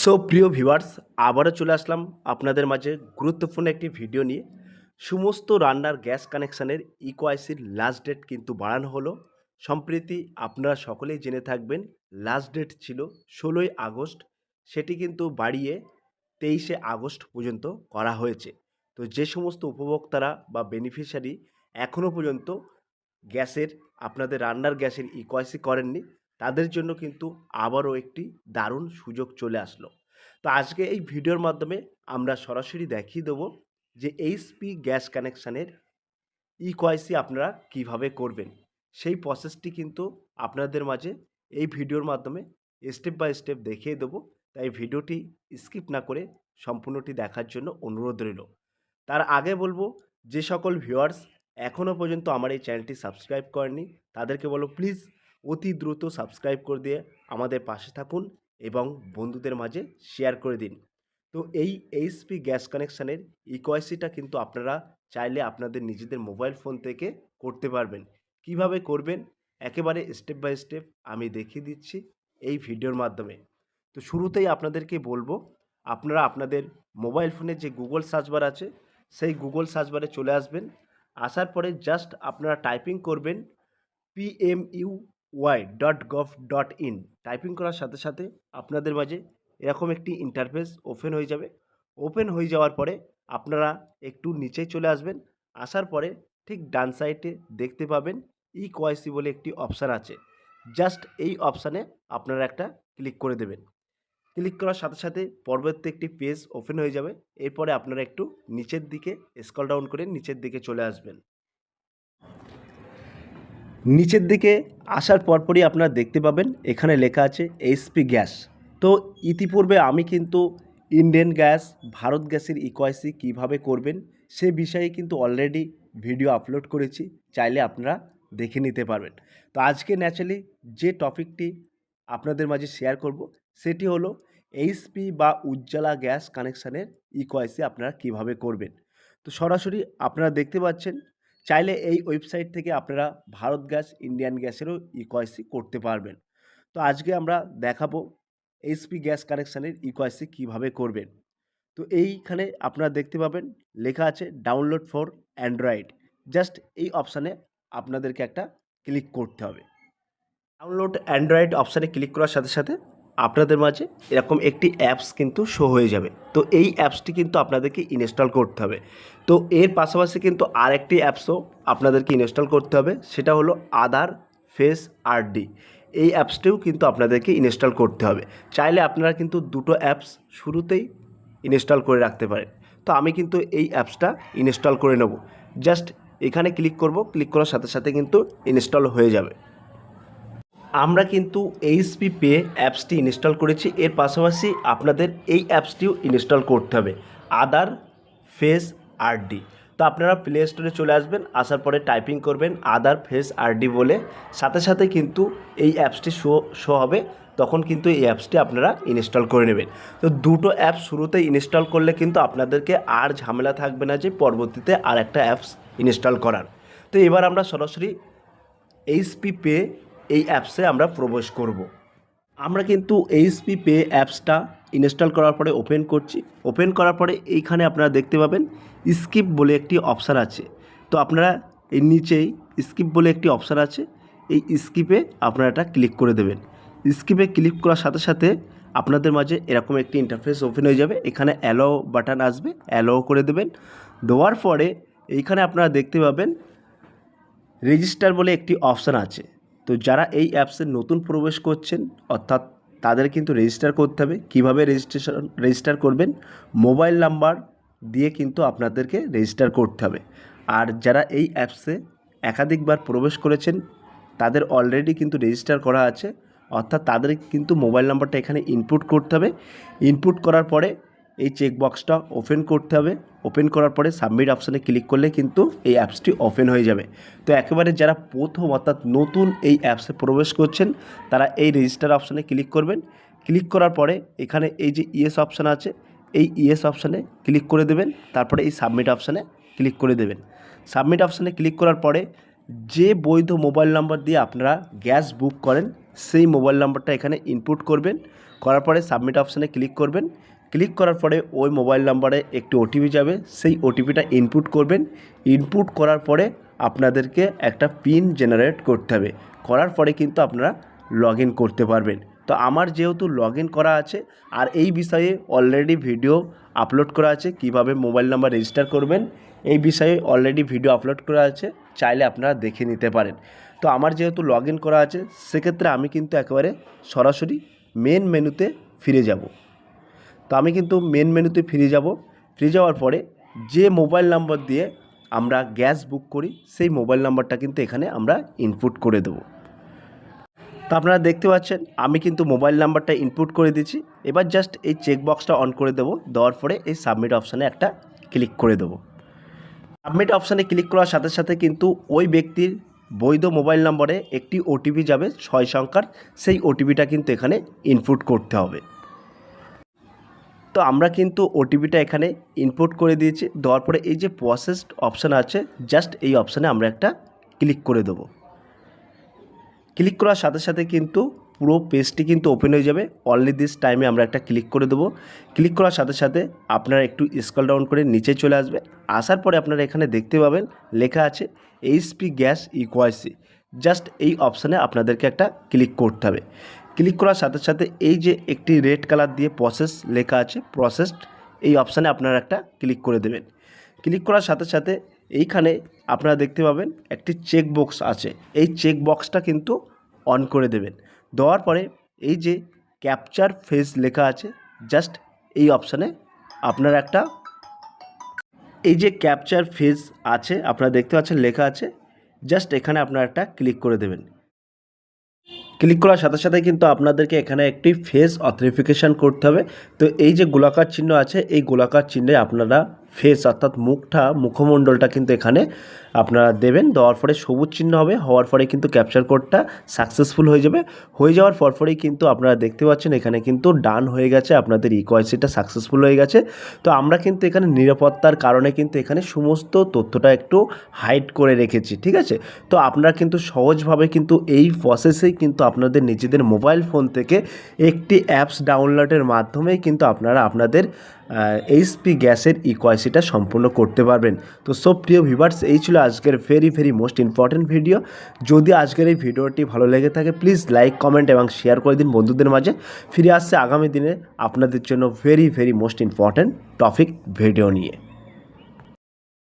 প্রিয় ভিউয়ার্স, আবারও চলে আসলাম আপনাদের মাঝে গুরুত্বপূর্ণ একটি ভিডিও নিয়ে। সমস্ত রান্নার গ্যাস কানেকশানের ইকোআইসির লাস্ট ডেট কিন্তু বাড়ানো হলো। সম্প্রতি আপনারা সকলেই জেনে থাকবেন, লাস্ট ডেট ছিল 16ই আগস্ট, সেটি কিন্তু বাড়িয়ে 23শে আগস্ট পর্যন্ত করা হয়েছে। তো যে সমস্ত উপভোক্তারা বা বেনিফিশিয়ারি এখনও পর্যন্ত গ্যাসের আপনাদের রান্নার গ্যাসের ইকোআইসি করেননি, তাদের জন্য কিন্তু আবারও একটি দারুণ সুযোগ চলে আসলো। তো আজকে এই ভিডিওর মাধ্যমে আমরা সরাসরি দেখিয়ে দেবো যে এইচপি গ্যাস কানেকশানের ইকোআইসি আপনারা কিভাবে করবেন। সেই প্রসেসটি কিন্তু আপনাদের মাঝে এই ভিডিওর মাধ্যমে স্টেপ বাই স্টেপ দেখিয়ে দেবো। তাই ভিডিওটি স্কিপ না করে সম্পূর্ণটি দেখার জন্য অনুরোধ রইল। তার আগে বলবো, যে সকল ভিউয়ার্স এখনও পর্যন্ত আমার এই চ্যানেলটি সাবস্ক্রাইব করেননি, তাদেরকে বলো প্লিজ অতি দ্রুত সাবস্ক্রাইব করে দিয়ে আমাদের পাশে থাকুন এবং বন্ধুদের মাঝে শেয়ার করে দিন। তো এই এইচপি গ্যাস কানেকশানের ইকোআইসিটা কিন্তু আপনারা চাইলে আপনাদের নিজেদের মোবাইল ফোন থেকে করতে পারবেন। কিভাবে করবেন একেবারে স্টেপ বাই স্টেপ আমি দেখিয়ে দিচ্ছি এই ভিডিওর মাধ্যমে। তো শুরুতেই আপনাদেরকে বলবো, আপনারা আপনাদের মোবাইল ফোনে যে গুগল সার্চ বার আছে, সেই গুগল সার্চ বারে চলে আসবেন। আসার পরে জাস্ট আপনারা টাইপিং করবেন pmui.gov.in। টাইপিং করার সাথে সাথে আপনাদের মাঝে এরকম একটি ইন্টারফেস ওপেন হয়ে যাবে। ওপেন হয়ে যাওয়ার পরে আপনারা একটু নিচে চলে আসবেন। আসার পরে ঠিক ডান সাইডে দেখতে পাবেন ইকোআইসি বলে একটি অপশান আছে। জাস্ট এই অপশানে আপনারা একটা ক্লিক করে দেবেন। ক্লিক করার সাথে সাথে পরবর্তী একটি পেজ ওপেন হয়ে যাবে। এরপরে আপনারা একটু নিচের দিকে স্ক্রল ডাউন করে নিচের দিকে চলে আসবেন। নিচের দিকে আসার পরপরই আপনারা দেখতে পাবেন এখানে লেখা আছে এইচপি গ্যাস। তো ইতিপূর্বে আমি কিন্তু ইন্ডিয়ান গ্যাস, ভারত গ্যাসের ইকোআইসি কীভাবে করবেন সে বিষয়ে কিন্তু অলরেডি ভিডিও আপলোড করেছি, চাইলে আপনারা দেখে নিতে পারবেন। তো আজকে ন্যাচারালি যে টপিকটি আপনাদের মাঝে শেয়ার করব সেটি হলো এইচপি বা উজ্জ্বলা গ্যাস কানেকশানের ইকোআইসি আপনারা কিভাবে করবেন। তো সরাসরি আপনারা দেখতে পাচ্ছেন, চাইলে এই ওয়েবসাইট থেকে আপনারা ভারত গ্যাস, ইন্ডিয়ান গ্যাসেরও ইকোআইসি করতে পারবেন। তো আজকে আমরা দেখাবো এইচপি গ্যাস কানেকশানের ইকোআইসি কীভাবে করবেন। তো এইখানে আপনারা দেখতে পাবেন লেখা আছে ডাউনলোড ফর অ্যান্ড্রয়েড। জাস্ট এই অপশানে আপনাদেরকে একটা ক্লিক করতে হবে। ডাউনলোড অ্যান্ড্রয়েড অপশানে ক্লিক করার সাথে সাথে আপনাদের মাঝে এরকম একটি অ্যাপস কিন্তু শো হয়ে যাবে। তো এই অ্যাপসটি কিন্তু আপনাদেরকে ইনস্টল করতে হবে। তো এর পাশাপাশি কিন্তু আরেকটি অ্যাপসও আপনাদেরকে ইনস্টল করতে হবে, সেটা হলো আধার ফেস আরডি। এই অ্যাপসটিও কিন্তু আপনাদেরকে ইনস্টল করতে হবে। চাইলে আপনারা কিন্তু দুটো অ্যাপস শুরুতেই ইনস্টল করে রাখতে পারেন। তো আমি কিন্তু এই অ্যাপসটা ইনস্টল করে নেব। জাস্ট এখানে ক্লিক করব, ক্লিক করার সাথে সাথে কিন্তু ইনস্টল হয়ে যাবে। আমরা কিন্তু এইচপি পে অ্যাপসটি ইনস্টল করেছি, এর পাশাপাশি আপনাদের এই অ্যাপসটিও ইনস্টল করতে হবে, আধার ফেস আরডি। তো আপনারা প্লে স্টোরে চলে আসবেন, আসার পরে টাইপিং করবেন আধার ফেস আরডি বলে, সাথে সাথে কিন্তু এই অ্যাপসটি শো হবে। তখন কিন্তু এই অ্যাপসটি আপনারা ইনস্টল করে নেবেন। তো দুটো অ্যাপস শুরুতে ইনস্টল করলে কিন্তু আপনাদেরকে আর ঝামেলা থাকবে না যে পরবর্তীতে আর একটা অ্যাপস ইনস্টল করার। তো এবার আমরা সরাসরি এইচপি পে এই অ্যাপসে আমরা প্রবেশ করব। আমরা কিন্তু এইচপি পে অ্যাপসটা ইনস্টল করার পরে ওপেন করছি। ওপেন করার পরে এইখানে আপনারা দেখতে পাবেন স্কিপ বলে একটি অপশান আছে। তো আপনারা এই নিচেই স্কিপ বলে একটি অপশান আছে, এই স্কিপে আপনারা এটা ক্লিক করে দেবেন। স্কিপে ক্লিক করার সাথে সাথে আপনাদের মাঝে এরকম একটি ইন্টারফেস ওপেন হয়ে যাবে। এখানে অ্যালাও বাটন আসবে, অ্যালাও করে দেবেন। দেওয়ার পরে এইখানে আপনারা দেখতে পাবেন রেজিস্টার বলে একটি অপশান আছে। তো যারা এই অ্যাপসে নতুন প্রবেশ করছেন, অর্থাৎ তাদের কিন্তু রেজিস্টার করতে হবে। কীভাবে রেজিস্টার করবেন, মোবাইল নাম্বার দিয়ে কিন্তু আপনাদেরকে রেজিস্টার করতে হবে। আর যারা এই অ্যাপসে একাধিকবার প্রবেশ করেছেন, তাদের অলরেডি কিন্তু রেজিস্টার করা আছে, অর্থাৎ তাদের কিন্তু মোবাইল নাম্বারটা এখানে ইনপুট করতে হবে। ইনপুট করার পরে এই চেকবক্সটা ওপেন করতে হবে। ওপেন করার পরে সাবমিট অপশানে ক্লিক করলে কিন্তু এই অ্যাপসটি ওপেন হয়ে যাবে। তো একেবারে যারা প্রথম অর্থাৎ নতুন এই অ্যাপসে প্রবেশ করছেন, তারা এই রেজিস্টার অপশানে ক্লিক করবেন। ক্লিক করার পরে এখানে এই যে ইয়েস অপশান আছে, এই ইয়েস অপশানে ক্লিক করে দেবেন। তারপরে এই সাবমিট অপশানে ক্লিক করে দেবেন। সাবমিট অপশানে ক্লিক করার পরে যে বৈধ মোবাইল নাম্বার দিয়ে আপনারা গ্যাস বুক করেন, সেই মোবাইল নাম্বারটা এখানে ইনপুট করবেন। করার পরে সাবমিট অপশানে ক্লিক করবেন। ক্লিক করার পরে ওই মোবাইল নাম্বারে একটি ওটিপি যাবে, সেই ওটিপিটা ইনপুট করবেন। ইনপুট করার পরে আপনাদেরকে একটা পিন জেনারেট করতে হবে, করার পরে কিন্তু আপনারা লগ ইন করতে পারবেন। তো আমার যেহেতু লগ ইন করা আছে আর এই বিষয়ে অলরেডি ভিডিও আপলোড করা আছে, কিভাবে মোবাইল নাম্বার রেজিস্টার করবেন এই বিষয়ে অলরেডি ভিডিও আপলোড করা আছে, চাইলে আপনারা দেখে নিতে পারেন। তো আমার যেহেতু লগ ইন করা আছে সেক্ষেত্রে আমি কিন্তু একেবারে সরাসরি মেন মেনুতে ফিরে যাব। তো আমি কিন্তু মেন মেনুতে ফিরে যাব। ফিরে যাওয়ার পরে যে মোবাইল নাম্বার দিয়ে আমরা গ্যাস বুক করি সেই মোবাইল নাম্বারটা কিন্তু এখানে আমরা ইনপুট করে দেবো। তো আপনারা দেখতে পাচ্ছেন আমি কিন্তু মোবাইল নাম্বারটা ইনপুট করে দিয়েছি। এবার জাস্ট এই চেকবক্সটা অন করে দেবো, দেওয়ার পরে এই সাবমিট অপশানে একটা ক্লিক করে দেবো। সাবমিট অপশানে ক্লিক করার সাথে সাথে কিন্তু ওই ব্যক্তির বৈধ মোবাইল নম্বরে একটি ওটিপি যাবে 6 সংখ্যার, সেই ওটিপিটা কিন্তু এখানে ইনপুট করতে হবে। তো আমরা কিন্তু ওটিপিটা এখানে ইনপুট করে দিয়েছি। দেওয়ার পরে এই যে প্রসেসড অপশান আছে জাস্ট এই অপশানে আমরা একটা ক্লিক করে দেবো। ক্লিক করার সাথে সাথে কিন্তু পুরো পেজটি কিন্তু ওপেন হয়ে যাবে। অনলি দিস টাইমে আমরা একটা ক্লিক করে দেবো। ক্লিক করার সাথে সাথে আপনারা একটু স্ক্রল ডাউন করে নিচে চলে আসবে। আসার পরে আপনারা এখানে দেখতে পাবেন লেখা আছে এইচপি গ্যাস ইকোয়াইসি। জাস্ট এই অপশানে আপনাদেরকে একটা ক্লিক করতে হবে। ক্লিক করার সাথে সাথে এই যে একটি রেড কালার দিয়ে প্রসেস লেখা আছে প্রসেসড, এই অপশানে আপনারা একটা ক্লিক করে দেবেন। ক্লিক করার সাথে সাথে এইখানে আপনারা দেখতে পাবেন একটি চেক বক্স আছে, এই চেক বক্সটা কিন্তু অন করে দেবেন। দেওয়ার পরে এই যে ক্যাপচার ফেস লেখা আছে জাস্ট এই অপশানে আপনারা একটা, এই যে ক্যাপচার ফেস আছে আপনারা দেখতে পাচ্ছেন লেখা আছে, জাস্ট এখানে আপনারা একটা ক্লিক করে দেবেন। ক্লিক করার সাথে সাথে কিন্তু আপনাদেরকে এখানে একটি ফেস অথেন্টিফিকেশান করতে হবে। তো এই যে গোলাকার চিহ্ন আছে এই গোলাকার চিহ্নে আপনারা ফেস অর্থাৎ মুখমণ্ডলটা কিন্তু এখানে আপনারা দেবেন। দেওয়ার পরে সবুজ চিহ্ন হবে, হওয়ার পরে কিন্তু ক্যাপচার কোডটা সাকসেসফুল হয়ে যাবে। হয়ে যাওয়ার পরেই কিন্তু আপনারা দেখতে পাচ্ছেন এখানে কিন্তু ডান হয়ে গেছে, আপনাদের ইকোয়াইসিটা সাকসেসফুল হয়ে গেছে। তো আমরা কিন্তু এখানে নিরাপত্তার কারণে কিন্তু এখানে সমস্ত তথ্যটা একটু হাইড করে রেখেছি, ঠিক আছে। তো আপনারা কিন্তু সহজভাবে কিন্তু এই প্রসেসেই কিন্তু আপনাদের নিজেদের মোবাইল ফোন থেকে একটি অ্যাপস ডাউনলোডের মাধ্যমেই কিন্তু আপনারা আপনাদের এইচপি গ্যাসের ইকোয়াইসিটা সম্পূর্ণ করতে পারবেন। তো সব প্রিয় ভিউয়ার্স, এই ছিল আজকের ভেরি মোস্ট ইম্পর্ট্যান্ট ভিডিও। যদি আজকের এই ভিডিওটি ভালো লেগে থাকে প্লিজ লাইক কমেন্ট এবং শেয়ার করে দিন বন্ধুদের মাঝে। ফিরে আসছে আগামী দিনে আপনাদের জন্য very most important topic video নিয়ে।